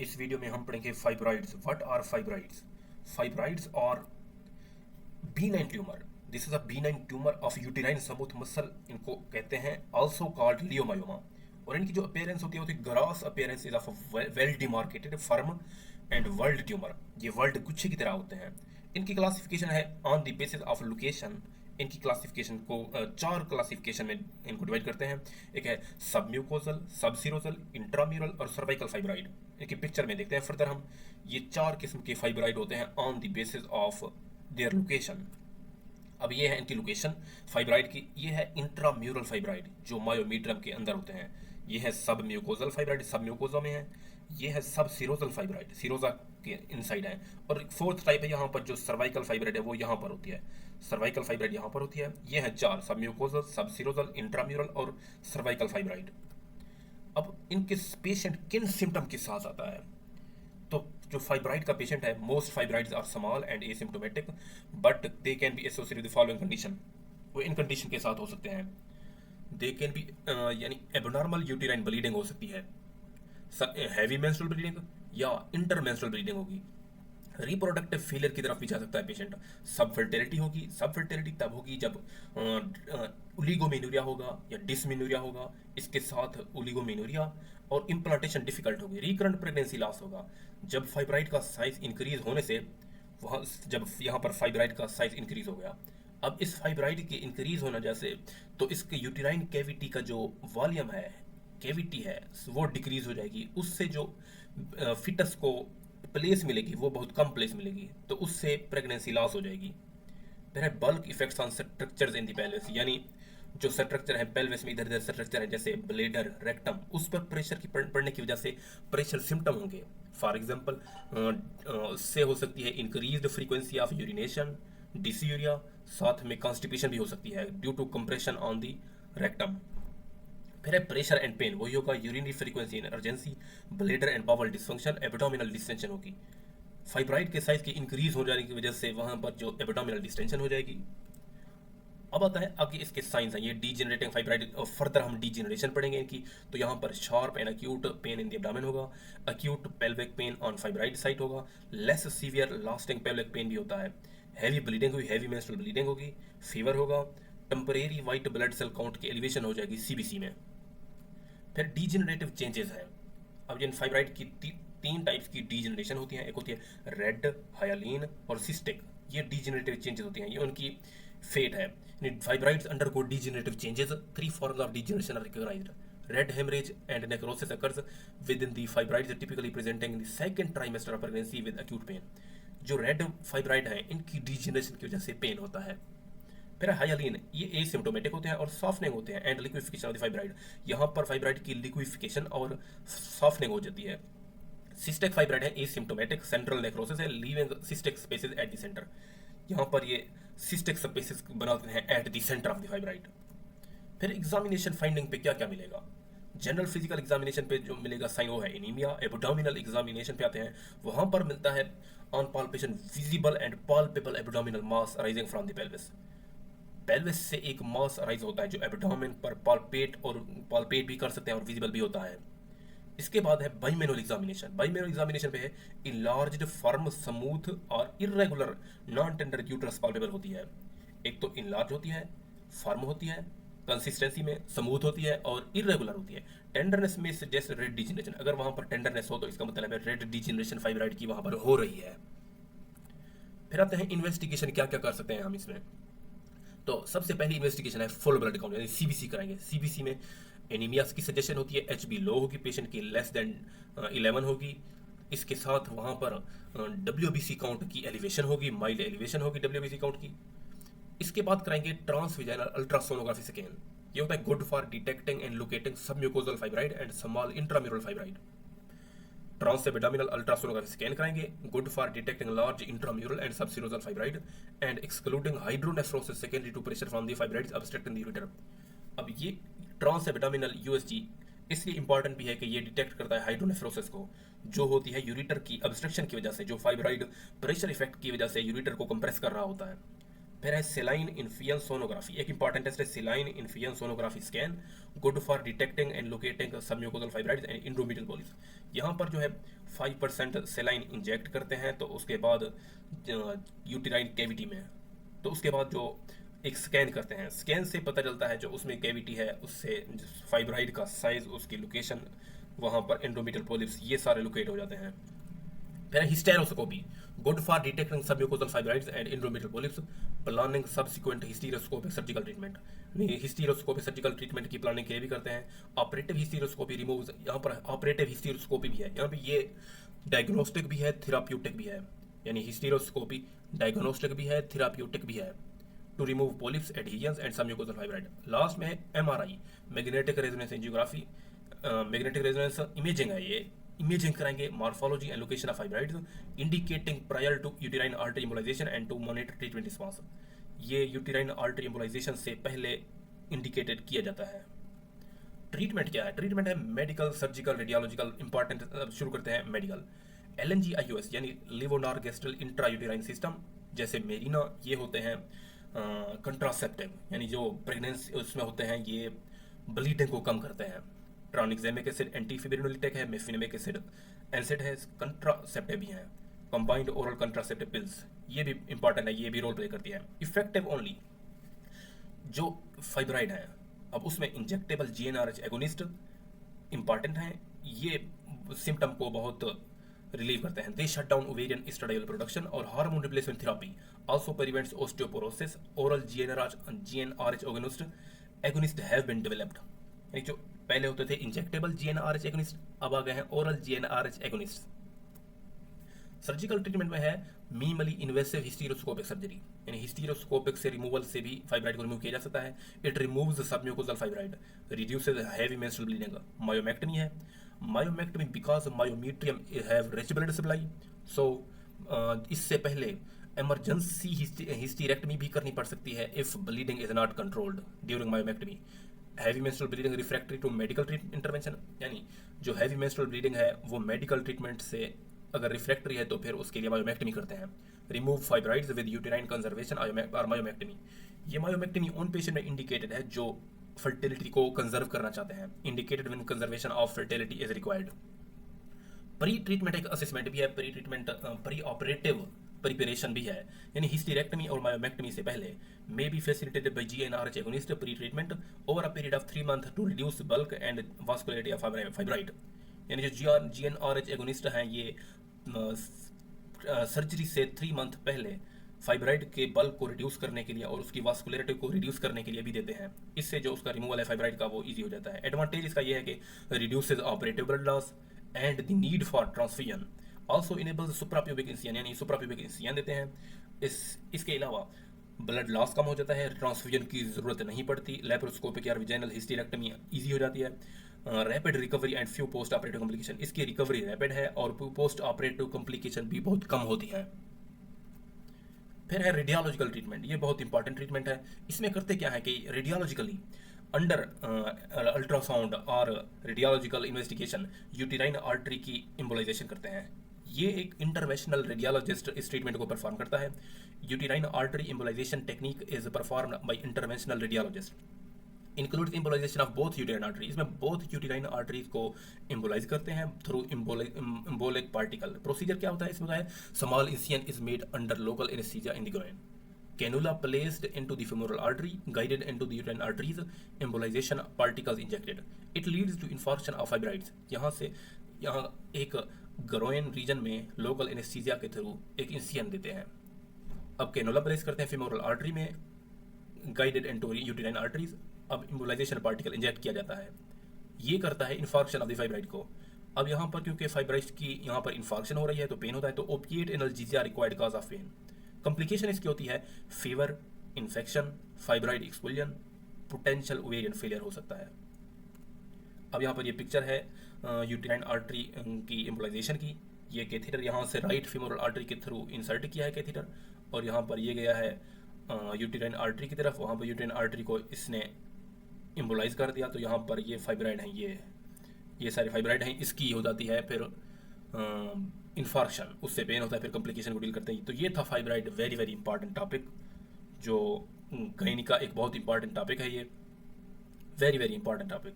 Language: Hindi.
इस वीडियो में हम पढ़ेंगे fibroids. What are fibroids? Fibroids और B9 tumour. This is a B9 tumour of uterine smooth muscle, इनको कहते हैं आल्सो कॉल्ड लियोमायोमा। और इनकी जो अपीयरेंस होती है वो grass appearance is of well demarcated firm and world tumour. ये वर्ल्ड गुच्छे की तरह होते हैं। इनकी क्लासिफिकेशन है on the basis of location. इनकी क्लासिफिकेशन को चार क्लासिफिकेशन में इनको डिवाइड करते हैं। एक है सबम्यूकोजल, सबसिरोजल, इंट्राम्यूरल और सर्वाइकल फाइब्राइड। इनकी पिक्चर में देखते हैं फर्दर हम। ये चार किस्म के फाइब्राइड होते हैं on the basis of their location. अब ये है इनकी लोकेशन फाइब्राइड की। ये है इंट्राम्यूरल फाइब्राइड जो मायोमीट्रियम के अंदर होते हैं। ये है सब म्यूकोजल फाइब्राइड, सब म्यूकोजा में है। ये है सब सिरोजल फाइब्राइड, सिरोजा के इनसाइड है। और फोर्थ टाइप है यहाँ पर जो सर्वाइकल फाइब्राइड है वो यहाँ पर होती है। सर्वाइकल फाइब्राइड यहाँ पर होती है। ये है चार, सब म्यूकोजल, सब सिरोजल, इंट्राम्यूरल और सर्वाइकल फाइब्राइड। अब इनके पेशेंट किन सिम्टम के साथ आता है? तो जो फाइब्राइड का पेशेंट है, most fibroids are small and asymptomatic but they can be associated with following condition. वो इन कंडीशन के साथ हो सकते हैं। दे कैन बी यानी एबनॉर्मल यूटेराइन ब्लीडिंग हो सकती है, हैवी मेंस्ट्रुअल ब्लीडिंग या इंटरमेंस्ट्रुअल ब्लीडिंग होगी। रिप्रोडक्टिव फेलियर की तरफ भी जा सकता है पेशेंट। सब फर्टिलिटी होगी। सब फर्टिलिटी तब होगी जब ओलिगोमेनोरिया होगा या डिसमेनोरिया होगा। इसके साथ ओलिगोमेनोरिया और इम्प्लांटेशन डिफिकल्ट होगी। रिकरेंट प्रेगनेंसी लॉस होगा जब फाइब्राइड का साइज इंक्रीज होने से, वहाँ जब यहाँ पर फाइब्राइड का साइज इंक्रीज हो गया। अब इस फाइब्राइड के इंक्रीज होना जैसे, तो इसके यूटेराइन कैविटी का जो वॉल्यूम है, कैविटी है, वो डिक्रीज हो जाएगी। उससे जो फिटस को प्लेस मिलेगी वो बहुत कम प्लेस मिलेगी, तो उससे प्रेगनेंसी लॉस हो जाएगी। फिर है bulk effects on structures in the pelvis, यानी जो स्ट्रक्चर है पेल्विस में, इधर इधर स्ट्रक्चर है जैसे ब्लेडर, रेक्टम, उस पर प्रेशर की पड़ने की वजह से प्रेशर सिम्टम होंगे। फॉर एग्जांपल से हो सकती है increased frequency of urination, dysuria, साथ में कॉन्स्टिपेशन भी हो सकती है due to compression on the rectum. फिर है प्रेशर एंड पेन, वही होगा urinary frequency in urgency, bladder and bowel dysfunction, abdominal distension होगी। फाइब्राइड के साइज की इंक्रीज हो जाने की वजह से वहां पर जो एब्डोमिनल डिस्टेंशन हो जाएगी। अब आता है आगे इसके साइंस हैं। ये डीजेनरेटिंग फाइब्राइड, फर्दर हम डीजेनरेशन पढ़ेंगे इनकी। तो यहाँ पर sharp and acute pain in the abdomen होगा, acute pelvic pain on fibroid site होगा, less severe lasting pelvic pain भी होता है, हैवी ब्लीडिंग हुई, हैवी मेंस्ट्रुअल ब्लीडिंग होगी, फीवर होगा, temporary white blood cell count की एलिवेशन हो जाएगी सीबीसी में। फिर डीजेनरेटिव चेंजेस हैं। अब जिन फाइब्राइड की तीन टाइप्स की डीजेनरेशन होती हैं। एक होती है रेड, हायालिन और सिस्टिक। ये डीजेनरेटिव चेंजेस होती हैं, ये उनकी फेट है। Fibroids undergo degenerative changes. Three forms of degeneration are recognised. Red haemorrhage and necrosis occurs within the fibroids typically presenting in the second trimester of pregnancy with acute pain. जो रेड फाइब्राइड है इनकी डीजेनरेशन की वजह से पेन होता है। फिर हाइलिन, ये एसिम्प्टोमेटिक होते हैं और सॉफ्टनिंग होते हैं and liquefaction of the fibroid. यहाँ पर फाइब्राइड की लिक्विफिकेशन और सॉफ्टनिंग हो जाती है। सिस्टिक फाइब्राइड है एसिम्प्टोमेटिक, सेंट्रल नेक्रोसिस है, leaving cystic spaces at the centre. यहाँ पर ये सिस्टिक स्पेसेस बनाते हैं at the centre of the fibroid. फिर एग्जामिनेशन फाइंडिंग पे क्या क्या मिलेगा? जनरल फिजिकल एग्जामिनेशन पे जो मिलेगा साइन वो है एनीमिया। एब्डोमिनल एग्जामिनेशन पे आते हैं, वहां पर मिलता है on palpation visible and palpable abdominal mass arising from the pelvis. Pelvis से एक मास अराइज होता है जो एब्डोमेन पर पाल्पेट भी कर सकते हैं और विजिबल भी होता है। इसके बाद है बाइमेनुअल एग्जामिनेशन। बाइमेनुअल एग्जामिनेशन पे है इनलार्ज्ड, फर्म, स्मूथ और irregular non tender uterus palpable होती है। एक तो इनलार्ज होती है, फर्म होती है, कंसिस्टेंसी में स्मूथ होती है और इरेगुलर होती है। टेंडरनेस में जैसे रेड डिजेनरेशन, अगर वहां पर टेंडरनेस हो तो इसका मतलब है रेड डिजेनरेशन फाइब्राइड की वहां पर हो रही है। फिर आते हैं इन्वेस्टिगेशन, क्या क्या कर सकते हैं हम इसमें। तो सबसे पहली इन्वेस्टिगेशन है फुल ब्लड काउंट, यानी सीबीसी कराएंगे। सीबीसी में एनीमिया की सजेशन होती है, एचबी लो होगी, पेशेंट की लेस देन 11 होगी। इसके साथ वहाँ पर डब्ल्यूबीसी काउंट की एलिवेशन होगी, माइल्ड एलिवेशन होगी डब्ल्यूबीसी काउंट की। इसके बाद कराएंगे ट्रांसविजाइनल अल्ट्रासोनोग्राफी स्कैन। ये होता है good for detecting and locating submucosal fibroid and small intramural fibroid. Transabdominal ultrasonography scan कराएंगे, good for detecting large intramural and subserosal fibroid and excluding hydronephrosis secondary to pressure from the fibroids obstructing the ureter. अब ये ट्रांसएब्डोमिनल यूएसजी इसलिए इंपॉर्टेंट भी है कि ये डिटेक्ट करता है हाइड्रोनेफ्रोसिस को, जो होती है यूरेटर की ऑब्स्ट्रक्शन की वजह से, जो फाइब्राइड प्रेशर इफेक्ट की वजह से यूरेटर को कंप्रेस कर रहा होता है। फिर है सेलाइन इन्फियन सोनोग्राफी, एक इंपॉर्टेंट टेस्ट है saline infusion sonography scan, good for detecting and locating submucosal fibroids and intramedial polyps. यहाँ पर जो है 5% सेलाइन इंजेक्ट करते हैं, तो उसके बाद यूटेराइन कैविटी में, तो उसके बाद जो एक स्कैन करते हैं, स्कैन से पता चलता है जो उसमें कैविटी है उससे फाइब्राइड का साइज, उसकी लोकेशन, वहाँ पर एंडोमेट्रियल पॉलिप्स, ये सारे लोकेट हो जाते हैं। फिर hysteroscopy, good for detecting submucosal fibroids and endometrial polyps, planning subsequent hysteroscopic surgical treatment, hysteroscopic surgical treatment की प्लानिंग के लिए भी करते हैं। ऑपरेटिव हिस्टेरोस्कोपी रिमूव्स, यहाँ पर ऑपरेटिव हिस्टेरोस्कोपी भी है, यहाँ पे ये डायग्नोस्टिक भी है, थेराप्यूटिक भी है, यानी हिस्टेरोस्कोपी डायग्नोस्टिक भी है, थेराप्यूटिक भी है, to remove polyps, adhesions and submucosal fibroid. Last में है MRI, magnetic resonance angiography, magnetic resonance imaging है, ये इमेजिंग कराएंगे morphology and location of fibroids, indicating prior to uterine artery embolization and to monitor treatment response. ये यूटेराइन आर्टरी एम्बोलाइजेशन से पहले इंडिकेटेड किया जाता है। ट्रीटमेंट क्या है? ट्रीटमेंट है मेडिकल, सर्जिकल, रेडियोलॉजिकल। इंपॉर्टेंट, शुरू करते हैं मेडिकल। LNG-IUS यानी लिवोनार गैस्ट्रल इंट्रायूटेराइन सिस्टम, जैसे मेरिना, ये होते हैं कंट्रासेप्टिव, यानी जो प्रेगनेंसी उसमें होते हैं, ये ब्लीडिंग को कम करते हैं। ट्रानिक्सेमिक एसिड एंटीफिब्रिनोलिटिक है, मेफिनेमिक एसिड एंसिड है, कंट्रासेप्टिव भी हैं। कंबाइंड ओरल कंट्रासेप्टिव पिल्स, ये भी इंपॉर्टेंट है, ये भी रोल प्ले करती है। इफेक्टिव ओनली जो फाइब्राइड है, अब उसमें इंजेक्टेबल GnRH एगोनिस्ट इंपॉर्टेंट हैं, ये सिम्टम को बहुत रिलीव करते हैं। They shut down ovarian oestradiol production और hormone replacement therapy also prevents osteoporosis. Oral GnRH agonist have been developed, यानी जो पहले होते थे इंजेक्टेबल GnRH एगोनिस्ट, अब आ गए हैं oral GnRH agonist. Surgical treatment में है मिनिमली इन्वेसिव हिस्टेरोस्कोपिक सर्जरी, यानी हिस्टेरोस्कोपिक से रिमूवल से भी फाइब्राइड को रिमूव किया जा सकता है। It removes submucosal fibroid, reduces heavy menstrual bleeding. Myomectomy है, myomectomy because myometrium have rich blood supply, so इससे पहले इमरजेंसी हिस्टेरेक्टमी भी करनी पड़ सकती है if bleeding is not controlled during myomectomy. Heavy menstrual bleeding refractory to medical intervention, यानी जो हैवी मेंस्ट्रुअल ब्लीडिंग है वो मेडिकल ट्रीटमेंट से अगर रिफ्रैक्टरी है तो फिर उसके लिए मायोमेक्टमी करते हैं। Remove fibroids with uterine conservation और मायोमेक्टमी, ये मायोमेक्टमी उन पेशेंट में इंडिकेटेड है जो फर्टिलिटी को कंजर्व करना चाहते हैं। Indicated when conservation of fertility is required. Pre treatment एक असेसमेंट भी है, pre treatment pre operative preparation भी है, यानी हिस्टेरेक्टमी और मायोमेक्टमी से पहले may be facilitated by GnRH agonist pre treatment over a period of 3 month to reduce bulk and वास्कुलरिटी of fibroid. यानी जो GnRH एगोनिस्ट हैं ये सर्जरी से 3 मंथ पहले फाइब्राइड के बल्क को रिड्यूस करने के लिए और उसकी वास्कुलरिटी को रिड्यूस करने के लिए भी देते हैं। इससे जो उसका रिमूवल है फाइब्राइड का वो इजी हो जाता है। एडवांटेज इसका ये है कि reduces operative blood loss and the need for transfusion, also enables suprapubic incision, यानी सुप्राप्यूबिक इंसिजन देते हैं। इसके अलावा ब्लड लॉस कम हो जाता है, ट्रांसफ्यूजन की जरूरत नहीं पड़ती, लैप्रोस्कोपिक या विजाइनल हिस्टेरेक्टमी इजी हो जाती है। Rapid recovery and few post operative complication, इसकी रिकवरी रैपिड है और पोस्ट ऑपरेटिव कॉम्प्लिकेशन भी बहुत कम होती है। फिर है रेडियोलॉजिकल ट्रीटमेंट, ये बहुत इंपॉर्टेंट ट्रीटमेंट है। इसमें करते क्या है कि रेडियोलॉजिकली अंडर अल्ट्रासाउंड और रेडियोलॉजिकल इन्वेस्टिगेशन यूटेराइन आर्टरी की एम्बोलाइजेशन करते हैं। ये एक इंटरवेंशनल रेडियोलॉजिस्ट इस ट्रीटमेंट को परफॉर्म करता है। Uterine artery embolisation technique is performed by interventional radiologist, includes embolisation of both uterine artery, इसमें बोथ यूटेराइन आर्टरीज को एम्बोलाइज करते हैं थ्रू एम्बोलिक पार्टिकल। प्रोसीजर क्या होता है इसमें? है small incision is made under local anaesthesia in the groin, cannula placed into the femoral artery, guided into the uterine arteries, embolization particles injected, it leads to infarction of fibroids। यहाँ एक ग्रोइन रीजन में लोकल एनेस्थीसिया के थ्रू एक इंसिजन देते हैं। अब कैनुला प्लेस करते हैं femoral artery में, guided into uterine arteries, अब एम्बोलाइजेशन पार्टिकल इंजेक्ट किया जाता है। ये करता है इन्फार्क्शन ऑफ द फाइब्राइड को। अब यहाँ पर क्योंकि फाइब्राइड की यहाँ पर इन्फार्क्शन हो रही है तो पेन होता है, तो opiate analgesia required cause of pain. Complication इसकी होती है fever, infection, fibroid exposure, potential ovarian failure हो सकता है। अब यहाँ पर ये पिक्चर है यूटेराइन आर्टरी की एम्बोलाइजेशन की। ये कैथेटर यहाँ से राइट फीमोरल आर्टरी के थ्रू इंसर्ट किया है कैथेटर, और यहाँ पर ये गया है यूटेराइन आर्टरी की तरफ, वहाँ पर यूटेराइन आर्टरी को इसने एम्बोलाइज कर दिया। तो यहाँ पर ये फाइब्राइड हैं, ये सारे फाइब्राइड हैं, इसकी हो जाती है फिर इन्फार्क्शन, उससे पेन होता है, फिर कॉम्प्लिकेशन को डील करते हैं। तो ये था fibroid, very very important topic जो गणित का एक बहुत इंपॉर्टेंट टॉपिक है ये, वेरी वेरी इंपॉर्टेंट टॉपिक।